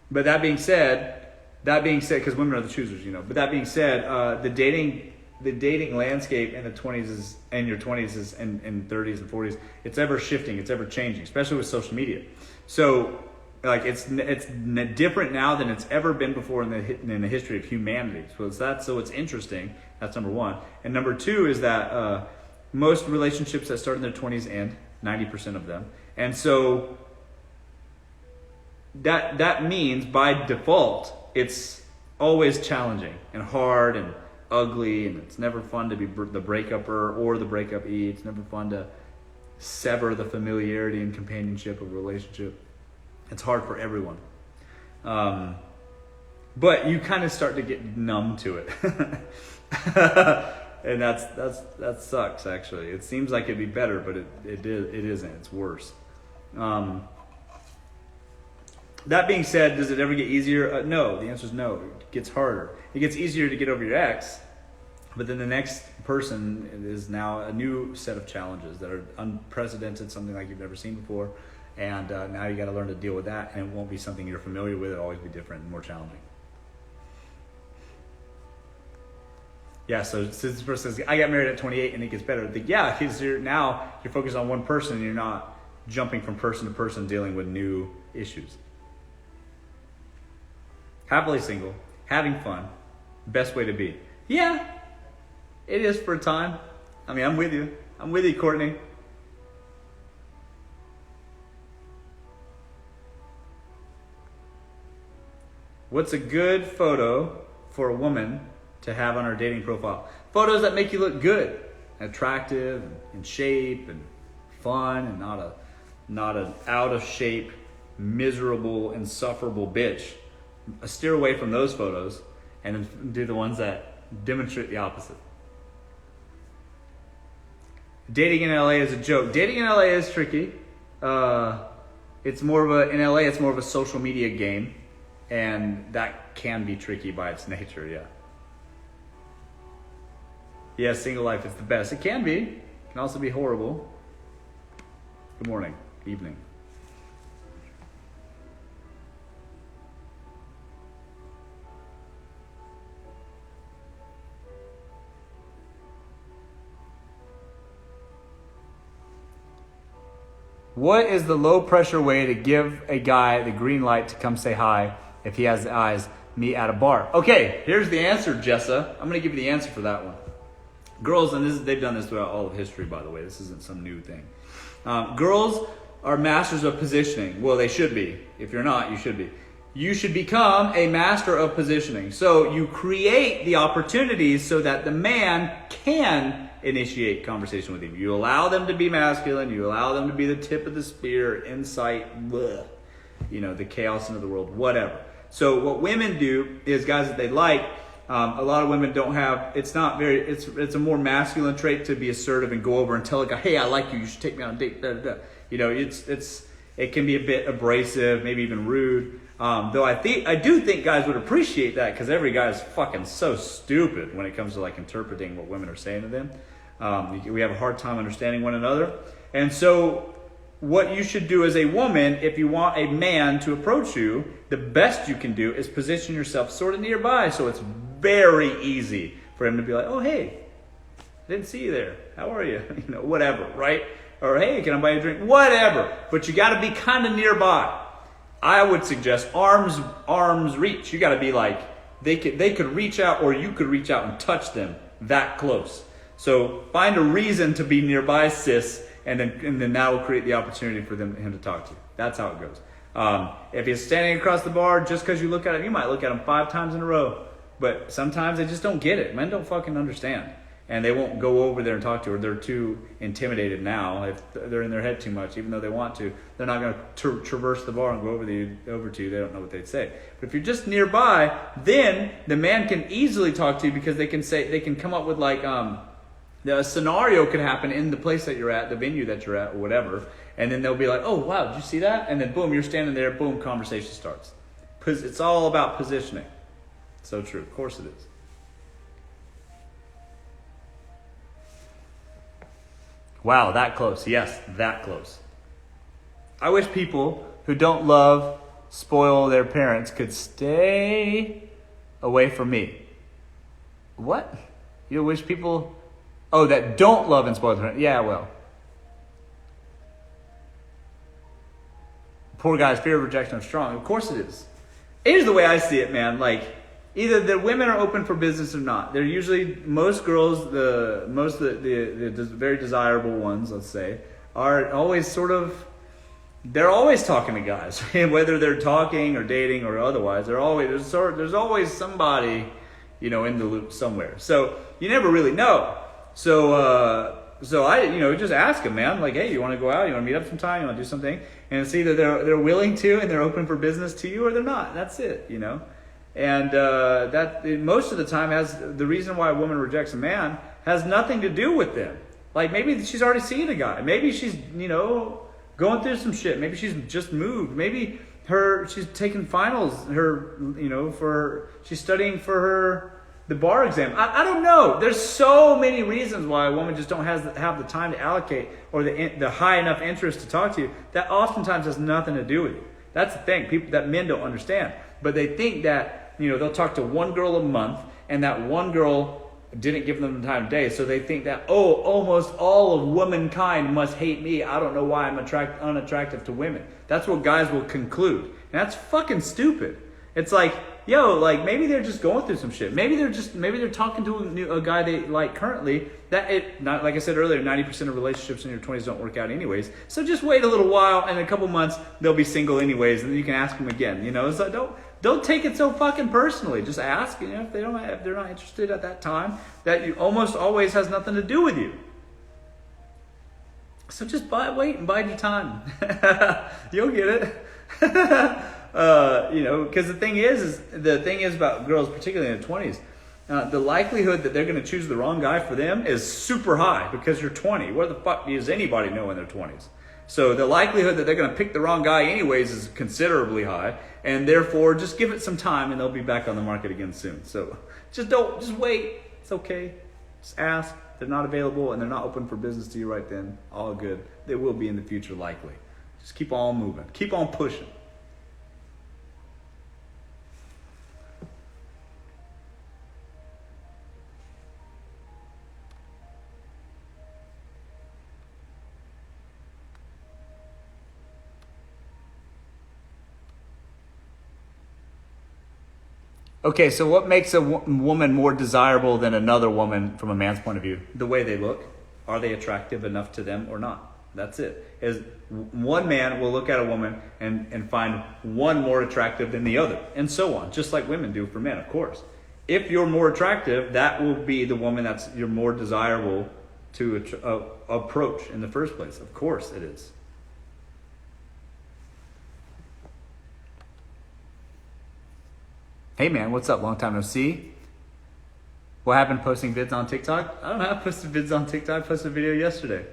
But that being said, because women are the choosers, you know. But that being said, the dating landscape in the 20s is, and your 20s is, and 30s and 40s, it's ever shifting, it's ever changing, especially with social media. So like it's different now than it's ever been before in the history of humanity. So it's interesting. That's number one. And number two is that most relationships that start in their 20s end, 90% of them. And so that means by default it's always challenging and hard and ugly, and it's never fun to be the breakuper or the breakupee. It's never fun to sever the familiarity and companionship of a relationship. It's hard for everyone. But you kind of start to get numb to it. And that sucks, actually. It seems like it'd be better, but it isn't. It's worse. That being said, does it ever get easier? No. The answer is no. It gets harder. It gets easier to get over your ex, but then the next person is now a new set of challenges that are unprecedented, something like you've never seen before. And now you got to learn to deal with that, and it won't be something you're familiar with. It'll always be different and more challenging. Yeah, so this person says, I got married at 28 and it gets better. Yeah, because you're focused on one person and you're not jumping from person to person dealing with new issues. Happily single, having fun, best way to be. Yeah, it is for a time. I mean, I'm with you. I'm with you, Courtney. What's a good photo for a woman to have on her dating profile? Photos that make you look good, attractive, and in shape, and fun, and not an out of shape, miserable, insufferable bitch. Steer away from those photos and do the ones that Demonstrate the opposite. Dating in LA is a joke. Dating in LA is tricky. It's more of in LA, it's more of a social media game. And that can be tricky by its nature, yeah. Yeah, single life is the best. It can be. It can also be horrible. Good morning. Evening. What is the low pressure way to give a guy the green light to come say hi if he has the eyes meet at a bar? Okay, here's the answer, Jessa. I'm going to give you the answer for that one. Girls, and they've done this throughout all of history, by the way. This isn't some new thing. Girls are masters of positioning. Well, they should be. If you're not, you should be. You should become a master of positioning. So you create the opportunities so that the man can initiate conversation with you. You allow them to be masculine. You allow them to be the tip of the spear, insight, bleh, the chaos into the world, whatever. So what women do is, guys that they like, a lot of women don't have, it's a more masculine trait to be assertive and go over and tell a guy, hey, I like you, you should take me on a date, da, da, da. It can be a bit abrasive, maybe even rude. Though I do think guys would appreciate that, because every guy is fucking so stupid when it comes to like interpreting what women are saying to them. We have a hard time understanding one another. And so what you should do as a woman, if you want a man to approach you, the best you can do is position yourself sort of nearby, so it's very easy for him to be like, oh, hey, didn't see you there. How are you? Whatever, right? Or, hey, can I buy you a drink? Whatever. But you got to be kind of nearby. I would suggest arms reach. You got to be like, they could reach out, or you could reach out and touch them that close. So find a reason to be nearby, sis, and then that will create the opportunity for him to talk to you. That's how it goes. If he's standing across the bar, just because you look at him, you might look at him 5 times in a row. But sometimes they just don't get it. Men don't fucking understand. And they won't go over there and talk to her. They're too intimidated now. If they're in their head too much, even though they want to, they're not going to traverse the bar and go over to you. They don't know what they'd say. But if you're just nearby, then the man can easily talk to you, because they can come up with like the scenario could happen in the place that you're at, the venue that you're at, or whatever. And then they'll be like, oh, wow, did you see that? And then boom, you're standing there, boom, conversation starts. Because it's all about positioning. So true. Of course it is. Wow, that close. Yes, that close. I wish people who don't love, spoil their parents could stay away from me. What? You wish people... Oh, that don't love and spoil their parents. Yeah, well. Poor guy's fear of rejection is strong. Of course it is. Here's the way I see it, man. Like, either the women are open for business or not. They're usually, most girls, the very desirable ones, let's say, are always they're always talking to guys. Whether they're talking or dating or otherwise, there's always somebody, in the loop somewhere. So you never really know. So I, just ask them, man, like, hey, you want to go out? You want to meet up sometime? You want to do something? And it's either they're willing to and they're open for business to you, or they're not. That's it, And that most of the time the reason why a woman rejects a man has nothing to do with them. Like, maybe she's already seen a guy. Maybe she's, going through some shit. Maybe she's just moved. Maybe she's taking finals. She's studying for the bar exam. I don't know. There's so many reasons why a woman just don't have the time to allocate, or the high enough interest to talk to you. That oftentimes has nothing to do with you. That's the thing. People that men don't understand. But they think that, they'll talk to one girl a month, and that one girl didn't give them the time of day. So they think that, almost all of womankind must hate me. I don't know why I'm unattractive to women. That's what guys will conclude. And that's fucking stupid. It's like, maybe they're just going through some shit. Maybe they're talking to a guy they like currently. Not like I said earlier, 90% of relationships in your 20s don't work out anyways. So just wait a little while, and in a couple months they'll be single anyways, and then you can ask them again. So don't take it so fucking personally. Just ask. If they're not interested at that time, that you almost always has nothing to do with you. So just wait and bide your time. You'll get it. Because the thing is about girls, particularly in their 20s, the likelihood that they're going to choose the wrong guy for them is super high because you're 20. Where the fuck does anybody know in their 20s? So the likelihood that they're going to pick the wrong guy anyways is considerably high, and therefore just give it some time and they'll be back on the market again soon. So just wait. It's okay. Just ask. If they're not available and they're not open for business to you right then, all good. They will be in the future likely. Just keep on moving. Keep on pushing. Okay, so what makes a woman more desirable than another woman from a man's point of view? The way they look. Are they attractive enough to them or not? That's it. Is one man will look at a woman and find one more attractive than the other, and so on, just like women do for men, of course. If you're more attractive, that will be the woman you're more desirable to approach in the first place. Of course it is. Hey man, what's up? Long time no see. What happened posting vids on TikTok? I don't know. I posted vids on TikTok. I posted a video yesterday.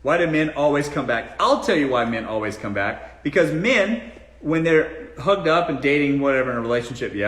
Why do men always come back? I'll tell you why men always come back. Because men, when they're hugged up and dating, whatever, in a relationship, they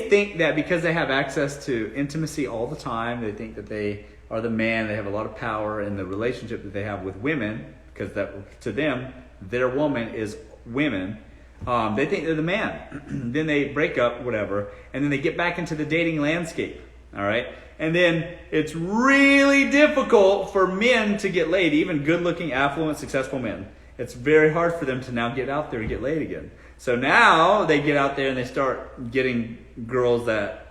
think that because they have access to intimacy all the time, they think that they are the man, they have a lot of power in the relationship that they have with women, because that to them, their woman is women. They think they're the man. Then they break up, whatever, and then they get back into the dating landscape. All right? And then it's really difficult for men to get laid, even good-looking, affluent, successful men. It's very hard for them to now get out there and get laid again. So now they get out there and they start getting girls that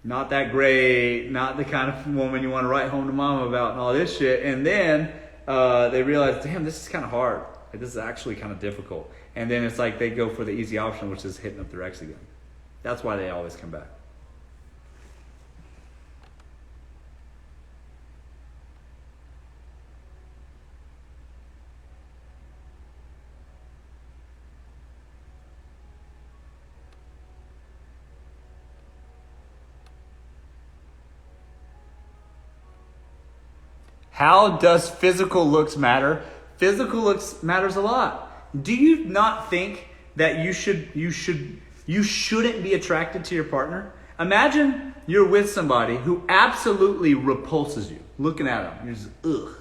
not that great, not the kind of woman you want to write home to mama about and all this shit. And then they realize, damn, this is kind of hard. Like, this is actually kind of difficult. And then it's like they go for the easy option, which is hitting up their ex again. That's why they always come back. How does physical looks matter? Physical looks matters a lot. Do you not think that you shouldn't be attracted to your partner? Imagine you're with somebody who absolutely repulses you. Looking at them, you're just ugh.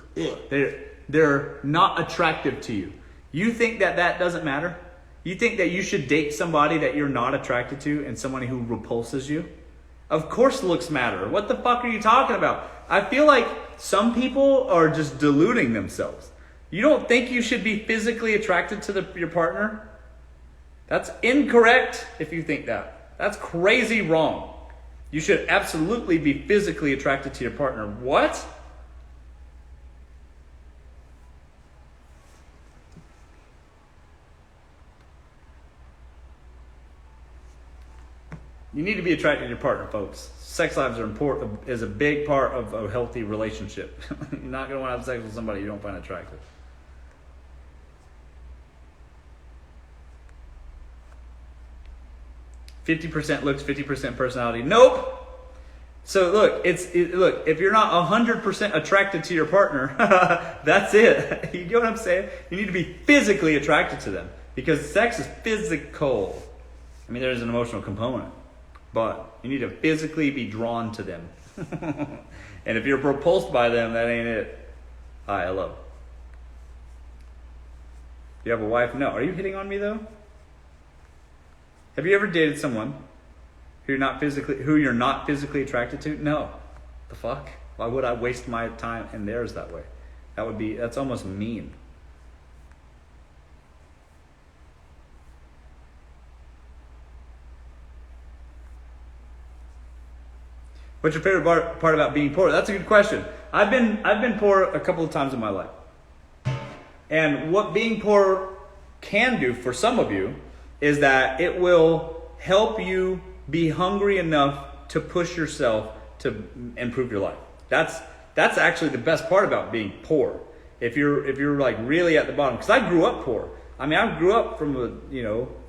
They're not attractive to you. You think that doesn't matter? You think that you should date somebody that you're not attracted to and somebody who repulses you? Of course looks matter. What the fuck are you talking about? I feel like some people are just deluding themselves. You don't think you should be physically attracted to your partner? That's incorrect if you think that. That's crazy wrong. You should absolutely be physically attracted to your partner. What? You need to be attracted to your partner, folks. Sex lives are important, is a big part of a healthy relationship. You're not going to want to have sex with somebody you don't find attractive. %50 looks, 50% personality. Nope. So look, if you're not 100% attracted to your partner, that's it. You get what I'm saying? You need to be physically attracted to them because sex is physical. I mean, there's an emotional component. But you need to physically be drawn to them. And if you're repulsed by them, that ain't it. Hi, hello. Do you have a wife? No. Are you hitting on me though? Have you ever dated someone who you're not physically attracted to? No. The fuck? Why would I waste my time and theirs that way? That's almost mean. What's your favorite part about being poor? That's a good question. I've been poor a couple of times in my life. And what being poor can do for some of you is that it will help you be hungry enough to push yourself to improve your life. That's actually the best part about being poor. If you're like really at the bottom, because I grew up poor. I mean, I grew up from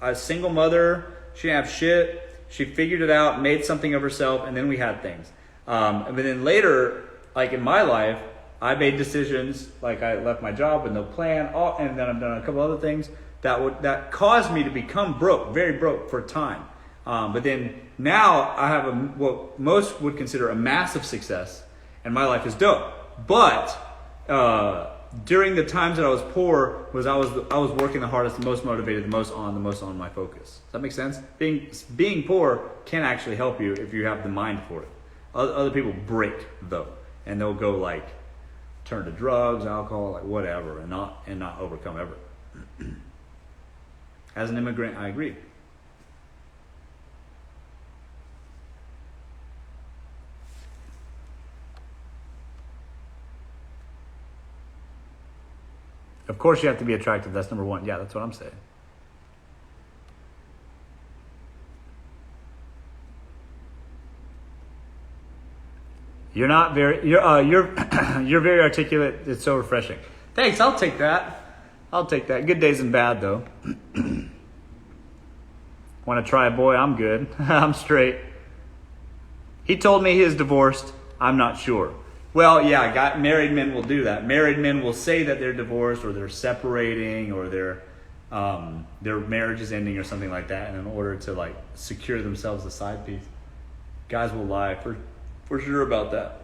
a single mother. She didn't have shit. She figured it out, made something of herself, and then we had things. But then later, like in my life, I made decisions, like I left my job with no plan, and then I've done a couple other things that caused me to become broke, very broke for a time. But then now I have what most would consider a massive success, and my life is dope. But during the times that I was poor, I was working the hardest, the most motivated, the most on my focus. Does that make sense? Being poor can actually help you if you have the mind for it. Other people break though, and they'll go like turn to drugs, alcohol, like whatever, and not overcome ever. As an immigrant, I agree. Of course you have to be attractive. That's number one. Yeah, that's what I'm saying. You're not very. You're very articulate. It's so refreshing. Thanks. I'll take that. Good days and bad though. Want to try a boy? I'm good. I'm straight. He told me he is divorced. I'm not sure. Well, yeah, married men will do that. Married men will say that they're divorced or they're separating or their marriage is ending or something like that, and in order to like secure themselves a side piece, guys will lie for sure about that.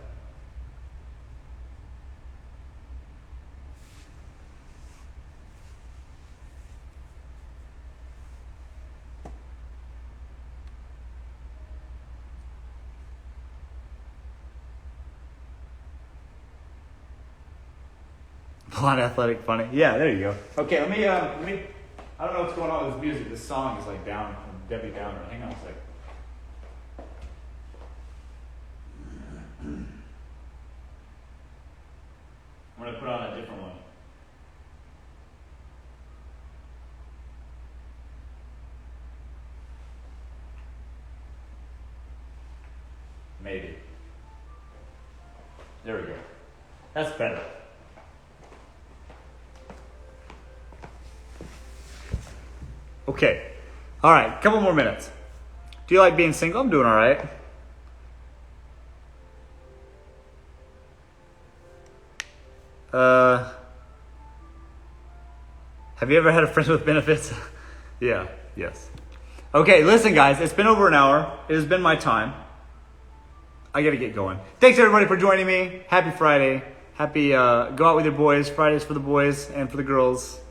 Blonde, athletic, funny. Yeah, there you go. Okay, let me. I don't know what's going on with this music. This song is like down, Debbie Downer. Hang on a sec. I'm gonna put on a different one. Maybe. There we go. That's better. Okay. All right. Couple more minutes. Do you like being single? I'm doing all right. Have you ever had a friend with benefits? Yeah. Yes. Okay. Listen, guys. It's been over an hour. It has been my time. I got to get going. Thanks, everybody, for joining me. Happy Friday. Happy go out with your boys. Fridays for the boys and for the girls.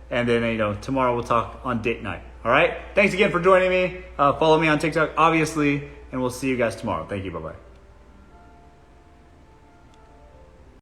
And then, tomorrow we'll talk on date night. All right? Thanks again for joining me. Follow me on TikTok, obviously. And we'll see you guys tomorrow. Thank you. Bye-bye.